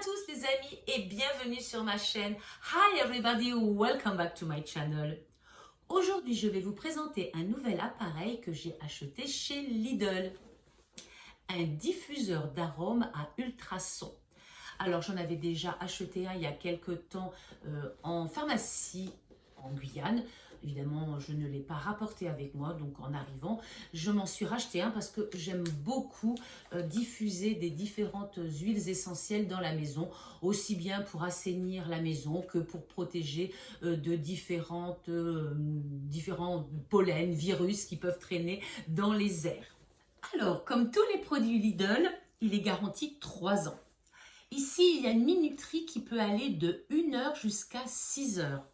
tous les amis et bienvenue sur ma chaîne. Hi everybody, welcome back to my channel. Aujourd'hui, je vais vous présenter un nouvel appareil que j'ai acheté chez Lidl. Un diffuseur d'arômes à ultrasons. Alors, j'en avais déjà acheté un il y a quelques temps en pharmacie en Guyane. Évidemment, je ne l'ai pas rapporté avec moi, donc en arrivant, je m'en suis racheté un parce que j'aime beaucoup diffuser des différentes huiles essentielles dans la maison, aussi bien pour assainir la maison que pour protéger de différents pollens, virus qui peuvent traîner dans les airs. Alors, comme tous les produits Lidl, il est garanti 3 ans. Ici, il y a une minuterie qui peut aller de 1 heure jusqu'à 6 heures.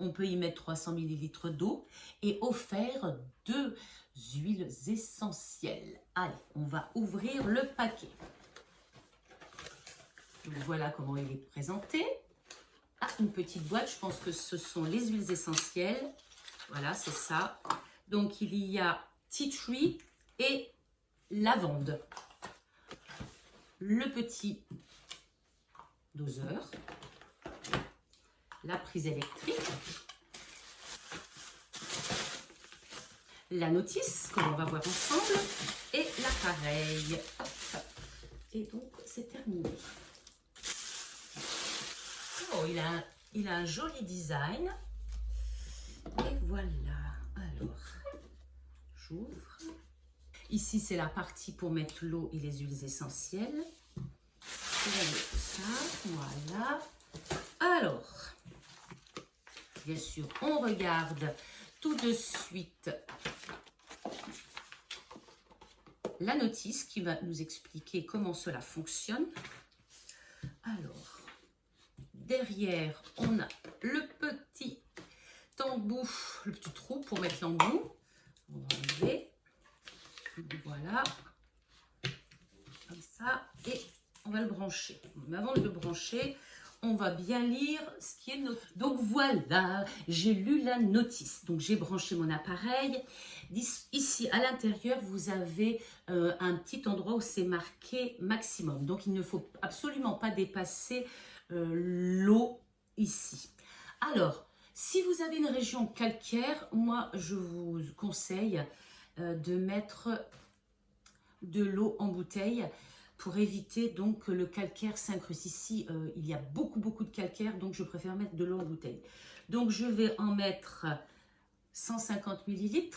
On peut y mettre 300 ml d'eau et offert 2 huiles essentielles. Allez, on va ouvrir le paquet. Donc, voilà comment il est présenté. Ah, une petite boîte, je pense que ce sont les huiles essentielles. Voilà, c'est ça. Donc, il y a tea tree et lavande. Le petit doseur. La prise électrique, la notice que l'on va voir ensemble et l'appareil. Et donc c'est terminé. Oh, il a un joli design. Et voilà. Alors, j'ouvre. Ici, c'est la partie pour mettre l'eau et les huiles essentielles. Ça, voilà. Alors, bien sûr, on regarde tout de suite la notice qui va nous expliquer comment cela fonctionne. Alors, derrière, on a le petit embout, le petit trou pour mettre l'embout. On va enlever. Voilà. Comme ça. Et on va le brancher. Mais avant de le brancher, on va bien lire ce qui est noté. Donc voilà, j'ai lu la notice. Donc j'ai branché mon appareil. Ici à l'intérieur, vous avez un petit endroit où c'est marqué maximum. Donc il ne faut absolument pas dépasser l'eau ici. Alors, si vous avez une région calcaire, moi je vous conseille de mettre de l'eau en bouteille pour éviter donc que le calcaire s'incruste. Ici, il y a beaucoup de calcaire, donc je préfère mettre de l'eau en bouteille. Donc, je vais en mettre 150 ml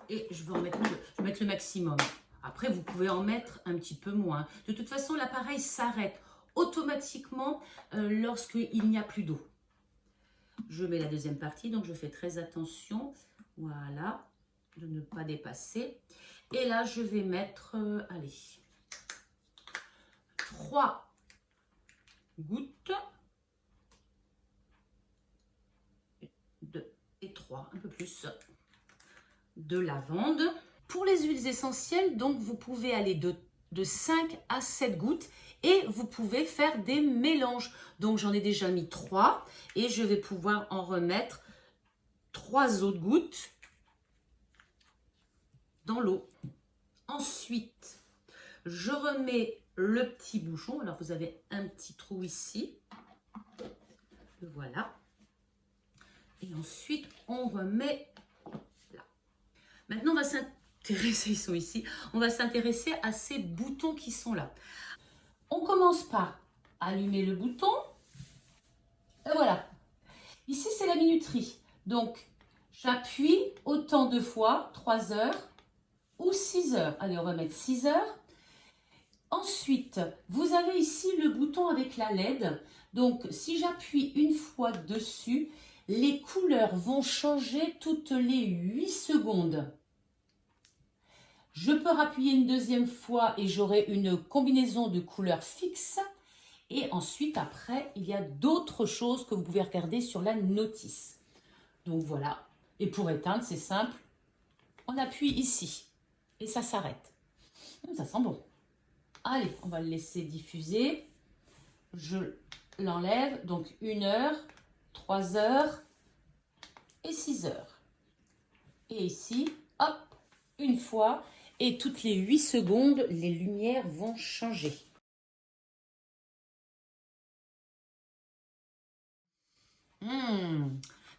et je vais mettre le maximum. Après, vous pouvez en mettre un petit peu moins. De toute façon, l'appareil s'arrête automatiquement lorsqu'il n'y a plus d'eau. Je mets la deuxième partie, donc je fais très attention, voilà, de ne pas dépasser. Et là, je vais mettre, allez, 3 gouttes, 2 et 3, un peu plus, de lavande. Pour les huiles essentielles, donc, vous pouvez aller de 5 à 7 gouttes et vous pouvez faire des mélanges. Donc, j'en ai déjà mis 3 et je vais pouvoir en remettre 3 autres gouttes dans l'eau. Ensuite, je remets le petit bouchon. Alors, vous avez un petit trou ici. Le voilà. Et ensuite, on remet là. Maintenant, on va s'intéresser, ils sont ici. On va s'intéresser à ces boutons qui sont là. On commence par allumer le bouton. Et voilà. Ici, c'est la minuterie. Donc, j'appuie autant de fois, 3 heures. Ou 6 heures. Allez, on va mettre 6 heures. Ensuite, vous avez ici le bouton avec la LED. Donc, si j'appuie une fois dessus, les couleurs vont changer toutes les 8 secondes. Je peux appuyer une deuxième fois et j'aurai une combinaison de couleurs fixes. Et ensuite, après, il y a d'autres choses que vous pouvez regarder sur la notice. Donc, voilà. Et pour éteindre, c'est simple. On appuie ici. Et ça s'arrête. Ça sent bon. Allez, on va le laisser diffuser. Je l'enlève. Donc 1 heure, 3 heures et 6 heures. Et ici, hop, une fois. Et toutes les 8 secondes, les lumières vont changer.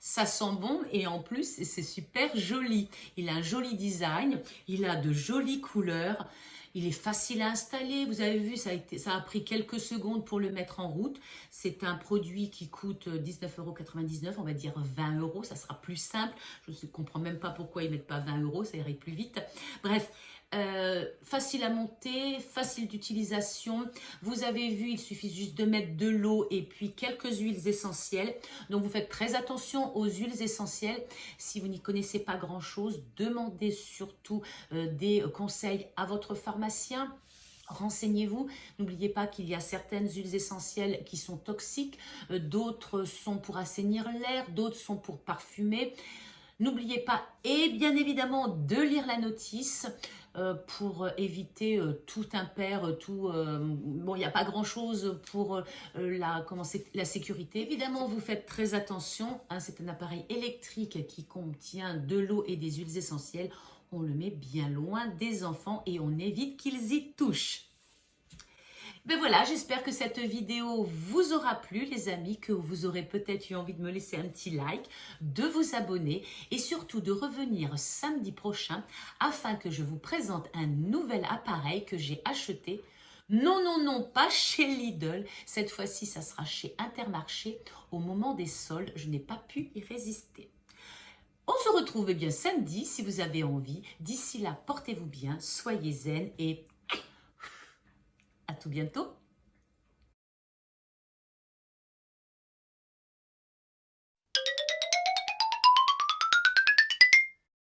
Ça sent bon et en plus, c'est super joli. Il a un joli design, il a de jolies couleurs. Il est facile à installer, vous avez vu, ça a pris quelques secondes pour le mettre en route. C'est un produit qui coûte 19,99 €, on va dire 20 €, ça sera plus simple. Je ne comprends même pas pourquoi ils ne mettent pas 20 €, ça irait plus vite. Bref, facile à monter, facile d'utilisation. Vous avez vu, il suffit juste de mettre de l'eau et puis quelques huiles essentielles. Donc vous faites très attention aux huiles essentielles. Si vous n'y connaissez pas grand-chose, demandez surtout des conseils à votre pharmacien. Renseignez-vous, n'oubliez pas qu'il y a certaines huiles essentielles qui sont toxiques, d'autres sont pour assainir l'air, d'autres sont pour parfumer. N'oubliez pas, et bien évidemment, de lire la notice pour éviter tout impair, bon, il n'y a pas grand-chose pour la sécurité. Évidemment, vous faites très attention, hein, c'est un appareil électrique qui contient de l'eau et des huiles essentielles. On le met bien loin des enfants et on évite qu'ils y touchent. Ben voilà, j'espère que cette vidéo vous aura plu les amis, que vous aurez peut-être eu envie de me laisser un petit like, de vous abonner et surtout de revenir samedi prochain afin que je vous présente un nouvel appareil que j'ai acheté. Non, non, non, pas chez Lidl. Cette fois-ci, ça sera chez Intermarché. Au moment des soldes, je n'ai pas pu y résister. On se retrouve bien samedi si vous avez envie. D'ici là, portez-vous bien, soyez zen et à tout bientôt.